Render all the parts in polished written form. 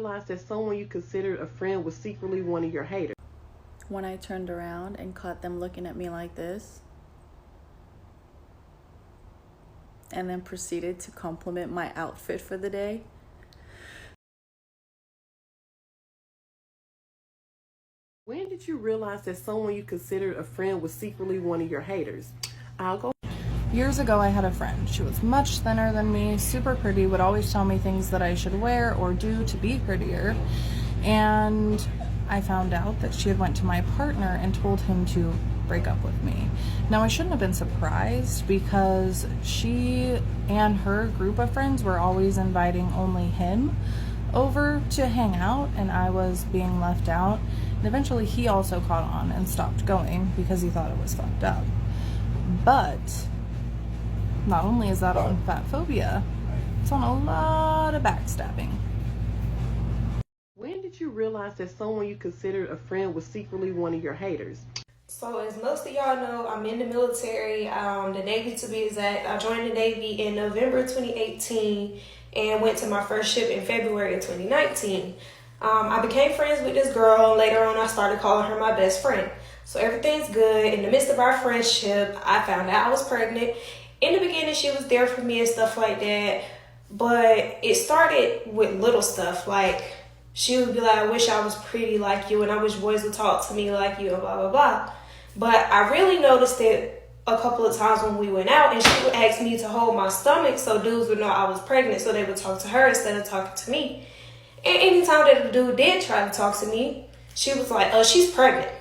realize that someone you considered a friend was secretly one of your haters? When I turned around and caught them looking at me like this, and then proceeded to compliment my outfit for the day. When did you realize that someone you considered a friend was secretly one of your haters? I'll go. Years ago, I had a friend. She was much thinner than me, super pretty, would always tell me things that I should wear or do to be prettier. And I found out that she had went to my partner and told him to break up with me. Now, I shouldn't have been surprised because she and her group of friends were always inviting only him over to hang out, and I was being left out. And eventually he also caught on and stopped going because he thought it was fucked up. But not only is that on fat phobia, it's on a lot of backstabbing. When did you realize that someone you considered a friend was secretly one of your haters? So as most of y'all know, I'm in the military, the Navy to be exact. I joined the Navy in November 2018 and went to my first ship in February of 2019. I became friends with this girl. Later on, I started calling her my best friend. So everything's good. In the midst of our friendship, I found out I was pregnant. In the beginning, she was there for me and stuff like that. But it started with little stuff. Like, she would be like, I wish I was pretty like you, and I wish boys would talk to me like you, and blah, blah, blah. But I really noticed it a couple of times when we went out, and she would ask me to hold my stomach so dudes would know I was pregnant, so they would talk to her instead of talking to me. And anytime that a dude did try to talk to me, she was like, oh, she's pregnant.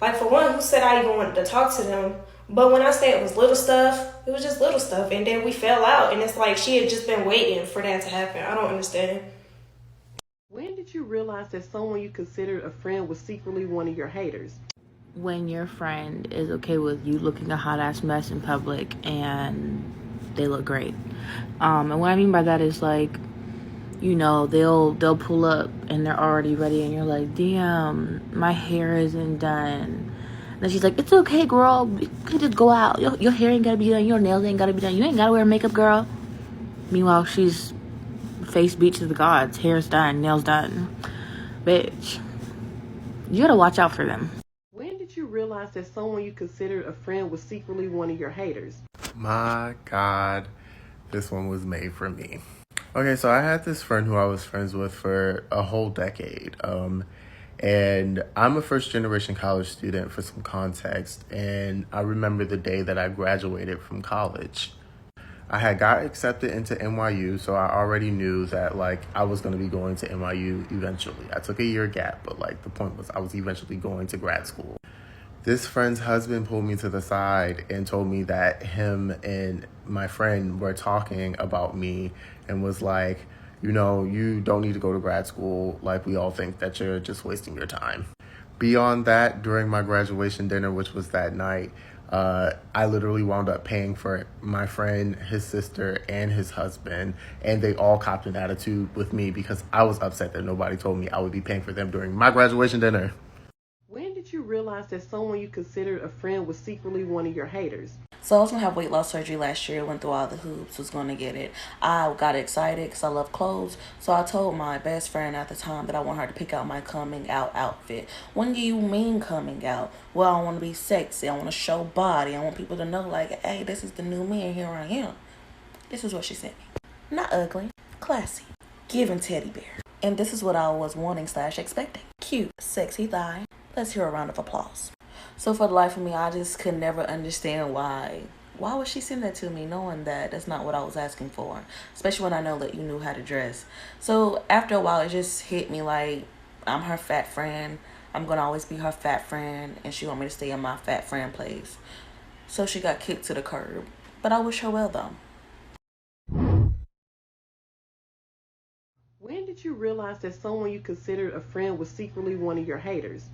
Like, for one, who said I even wanted to talk to them? But when I say it was little stuff, it was just little stuff. And then we fell out, and it's like she had just been waiting for that to happen. I don't understand. When did you realize that someone you considered a friend was secretly one of your haters? When your friend is okay with you looking a hot-ass mess in public and they look great. And what I mean by that is, like, you know, they'll pull up and they're already ready and you're like, damn, my hair isn't done. And then she's like, it's okay, girl. You can just go out. Your hair ain't gotta be done. Your nails ain't gotta be done. You ain't gotta wear makeup, girl. Meanwhile, she's face beat to the gods. Hair's done. Nails done. Bitch. You gotta watch out for them. When did you realize that someone you considered a friend was secretly one of your haters? My God, this one was made for me. Okay, so I had this friend who I was friends with for a whole decade. And I'm a first-generation college student, for some context. And I remember the day that I graduated from college. I had got accepted into NYU, so I already knew that, like, I was going to be going to NYU eventually. I took a year gap, but, like, the point was I was eventually going to grad school. This friend's husband pulled me to the side and told me that him and my friend were talking about me and was like, you know, you don't need to go to grad school. Like, we all think that you're just wasting your time. Beyond that, during my graduation dinner, which was that night, I literally wound up paying for my friend, his sister, and his husband, and they all copped an attitude with me because I was upset that nobody told me I would be paying for them during my graduation dinner. When did you realize that someone you considered a friend was secretly one of your haters? So I was going to have weight loss surgery last year, went through all the hoops, was going to get it. I got excited because I love clothes. So I told my best friend at the time that I want her to pick out my coming out outfit. What do you mean coming out? Well, I want to be sexy. I want to show body. I want people to know, like, hey, this is the new me and here I am. This is what she sent me. Not ugly, classy, giving teddy bear. And this is what I was wanting / expecting. Cute, sexy thigh. Let's hear a round of applause. So for the life of me, I just could never understand why. Why would she send that to me knowing that that's not what I was asking for? Especially when I know that you knew how to dress. So after a while, it just hit me like, I'm her fat friend. I'm going to always be her fat friend. And she want me to stay in my fat friend place. So she got kicked to the curb. But I wish her well, though. When did you realize that someone you considered a friend was secretly one of your haters?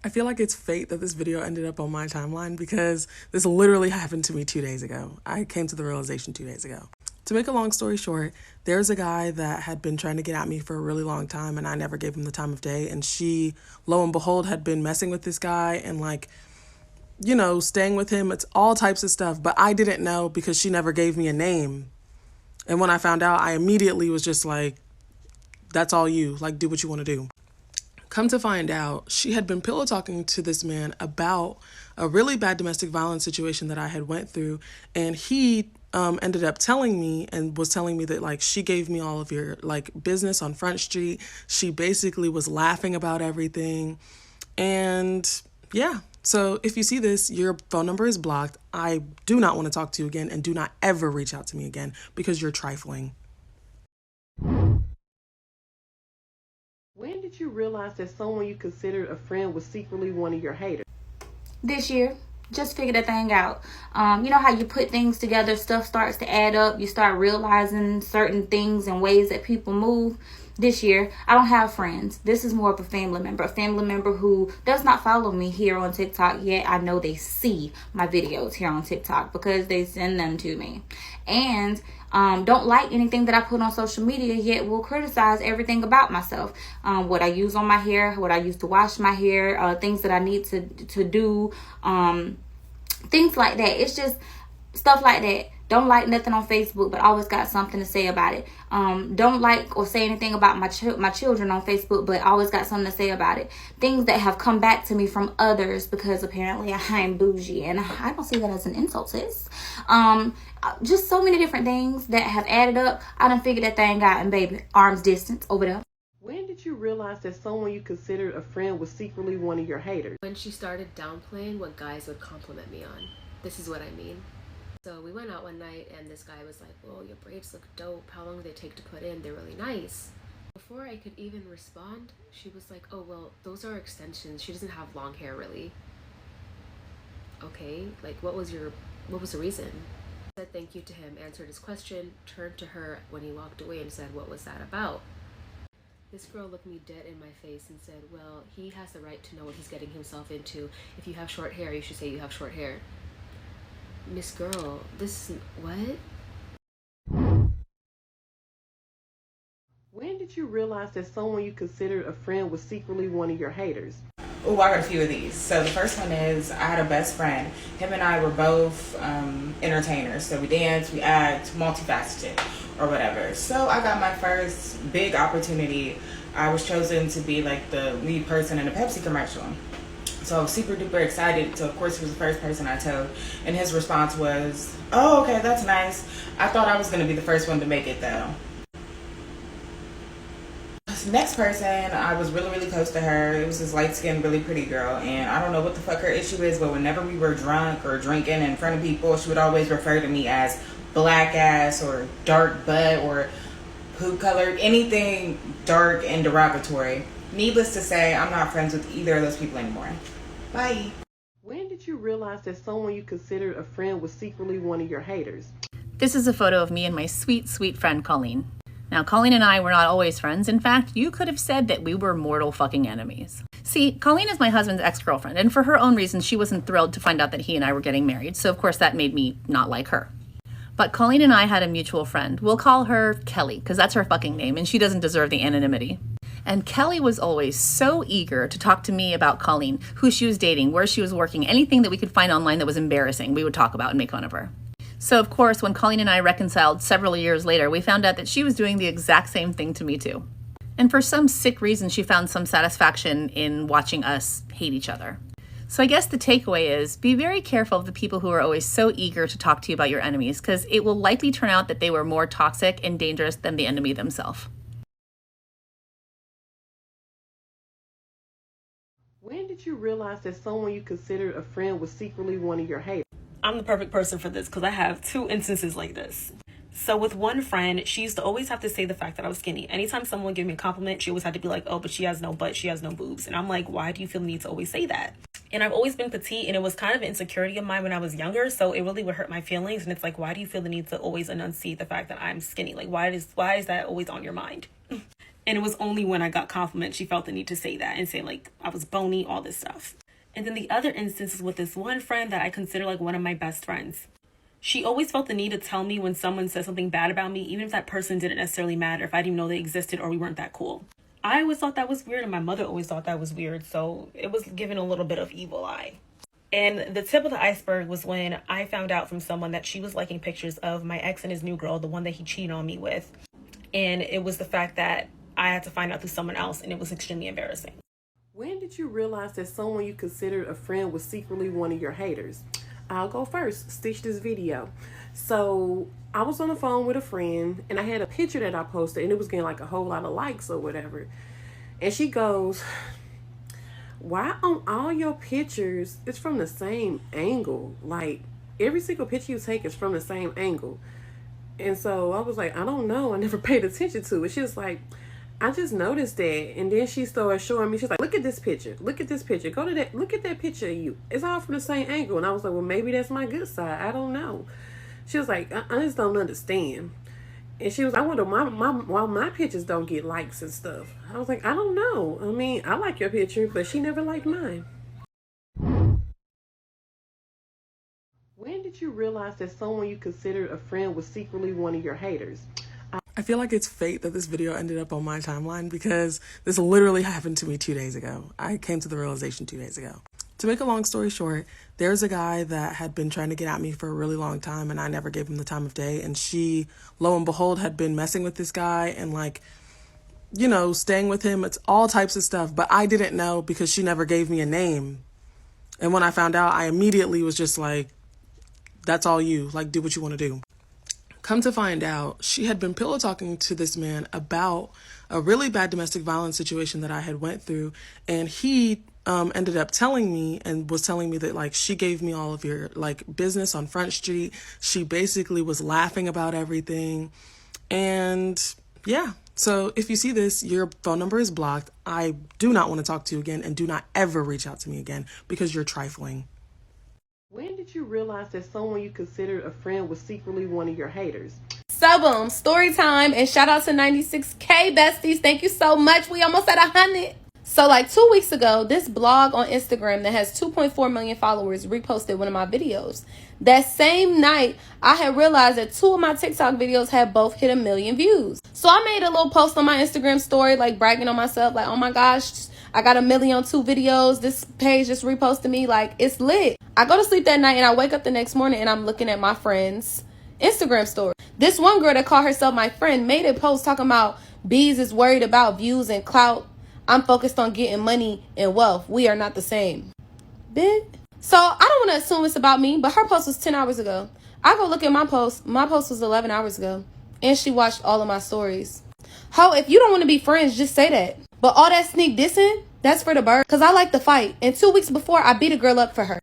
I feel like it's fate that this video ended up on my timeline because this literally happened to me 2 days ago. I came to the realization 2 days ago. To make a long story short, there's a guy that had been trying to get at me for a really long time and I never gave him the time of day. And she, lo and behold, had been messing with this guy and, like, you know, staying with him. It's all types of stuff. But I didn't know because she never gave me a name. And when I found out, I immediately was just like, that's all you. Like, do what you want to do. Come to find out, she had been pillow talking to this man about a really bad domestic violence situation that I had went through, and he ended up telling me and was telling me that like she gave me all of your like business on Front Street. She basically was laughing about everything, and yeah. So if you see this, your phone number is blocked. I do not want to talk to you again, and do not ever reach out to me again because you're trifling. When did you realize that someone you considered a friend was secretly one of your haters? This year. Just figure that thing out. You know how you put things together, stuff starts to add up. You start realizing certain things and ways that people move. This year, I don't have friends. This is more of a family member who does not follow me here on TikTok yet. I know they see my videos here on TikTok because they send them to me. And don't like anything that I put on social media yet will criticize everything about myself. What I use on my hair, what I use to wash my hair, things that I need to do, things like that. It's just stuff like that. Don't like nothing on Facebook, but always got something to say about it. Don't like or say anything about my children on Facebook, but always got something to say about it. Things that have come back to me from others because apparently I'm bougie, and I don't see that as an insult, sis. Just so many different things that have added up. I done figured that thing out, and baby, arm's distance over there. When did you realize that someone you considered a friend was secretly one of your haters? When she started downplaying what guys would compliment me on. This is what I mean. So we went out one night and this guy was like, "Whoa, your braids look dope. How long do they take to put in? They're really nice." Before I could even respond, she was like, "Oh, well, those are extensions. She doesn't have long hair, really." Okay, like what was the reason? I said thank you to him, answered his question, turned to her when he walked away and said, "What was that about?" This girl looked me dead in my face and said, "Well, he has the right to know what he's getting himself into. If you have short hair, you should say you have short hair." Miss Girl, this is what? When did you realize that someone you considered a friend was secretly one of your haters? Oh, I got a few of these. So the first one is I had a best friend. Him and I were both entertainers. So we danced, we act, multifaceted or whatever. So I got my first big opportunity. I was chosen to be like the lead person in a Pepsi commercial. So I was super duper excited. So of course he was the first person I told. And his response was, "Oh, okay, that's nice. I thought I was going to be the first one to make it though." Next person, I was really, really close to her. It was this light-skinned, really pretty girl. And I don't know what the fuck her issue is, but whenever we were drunk or drinking in front of people, she would always refer to me as black ass or dark butt or poop color, anything dark and derogatory. Needless to say, I'm not friends with either of those people anymore. Bye. When did you realize that someone you considered a friend was secretly one of your haters? This is a photo of me and my sweet, sweet friend Colleen. Now, Colleen and I were not always friends. In fact, you could have said that we were mortal fucking enemies. See, Colleen is my husband's ex-girlfriend, and for her own reasons, she wasn't thrilled to find out that he and I were getting married, so of course that made me not like her. But Colleen and I had a mutual friend. We'll call her Kelly, because that's her fucking name, and she doesn't deserve the anonymity. And Kelly was always so eager to talk to me about Colleen, who she was dating, where she was working, anything that we could find online that was embarrassing, we would talk about and make fun of her. So, of course, when Colleen and I reconciled several years later, we found out that she was doing the exact same thing to me, too. And for some sick reason, she found some satisfaction in watching us hate each other. So I guess the takeaway is be very careful of the people who are always so eager to talk to you about your enemies, because it will likely turn out that they were more toxic and dangerous than the enemy themselves. When did you realize that someone you considered a friend was secretly one of your haters? I'm the perfect person for this because I have two instances like this. So with one friend, she used to always have to say the fact that I was skinny. Anytime someone gave me a compliment, she always had to be like, "Oh, but she has no butt, she has no boobs." And I'm like, why do you feel the need to always say that? And I've always been petite, and it was kind of an insecurity of mine when I was younger, so it really would hurt my feelings. And it's like, why do you feel the need to always enunciate the fact that I'm skinny? Like, why is that always on your mind? And it was only when I got compliments she felt the need to say that and say like I was bony, all this stuff. And then the other instance is with this one friend that I consider like one of my best friends. She always felt the need to tell me when someone said something bad about me, even if that person didn't necessarily matter, if I didn't even know they existed or we weren't that cool. I always thought that was weird, and my mother always thought that was weird, so it was given a little bit of evil eye. And the tip of the iceberg was when I found out from someone that she was liking pictures of my ex and his new girl, the one that he cheated on me with. And it was the fact that I had to find out through someone else, and it was extremely embarrassing. When did you realize that someone you considered a friend was secretly one of your haters? I'll go first. Stitch this video. So I was on the phone with a friend and I had a picture that I posted and it was getting like a whole lot of likes or whatever. And she goes, why on all your pictures it's from the same angle? Like every single picture you take is from the same angle. And so I was like, I don't know. I never paid attention to it. She was like, I just noticed that. And then she started showing me, she's like, look at this picture. Look at this picture. Go to that. Look at that picture of you. It's all from the same angle. And I was like, well, maybe that's my good side. I don't know. She was like, I just don't understand. And she was like, I wonder why my pictures don't get likes and stuff. I was like, I don't know. I mean, I like your picture, but she never liked mine. When did you realize that someone you considered a friend was secretly one of your haters? I feel like it's fate that this video ended up on my timeline because this literally happened to me 2 days ago. I came to the realization 2 days ago. To make a long story short, there's a guy that had been trying to get at me for a really long time and I never gave him the time of day. And she, lo and behold, had been messing with this guy and like, you know, staying with him. It's all types of stuff. But I didn't know because she never gave me a name. And when I found out, I immediately was just like, that's all you. Like, do what you want to do. Come to find out, she had been pillow talking to this man about a really bad domestic violence situation that I had went through. And he ended up telling me and was telling me that like she gave me all of your like business on Front Street. She basically was laughing about everything. And yeah, so if you see this, your phone number is blocked. I do not want to talk to you again and do not ever reach out to me again because you're trifling. When did you realize that someone you considered a friend was secretly one of your haters? So boom, story time, and shout out to 96K besties. Thank you so much. We almost at 100. So like 2 weeks ago, this blog on Instagram that has 2.4 million followers reposted one of my videos. That same night, I had realized that 2 of my TikTok videos had both hit 1 million views. So I made a little post on my Instagram story, like bragging on myself, like, oh my gosh, I got 1 million on 2 videos. This page just reposted me, like, it's lit. I go to sleep that night and I wake up the next morning and I'm looking at my friend's Instagram story. This one girl that called herself my friend made a post talking about Bees is worried about views and clout. I'm focused on getting money and wealth. We are not the same. Bitch. So I don't want to assume it's about me, but her post was 10 hours ago. I go look at my post. My post was 11 hours ago. And she watched all of my stories. Ho, if you don't want to be friends, just say that. But all that sneak dissing, that's for the bird. Because I like to fight. And 2 weeks before, I beat a girl up for her.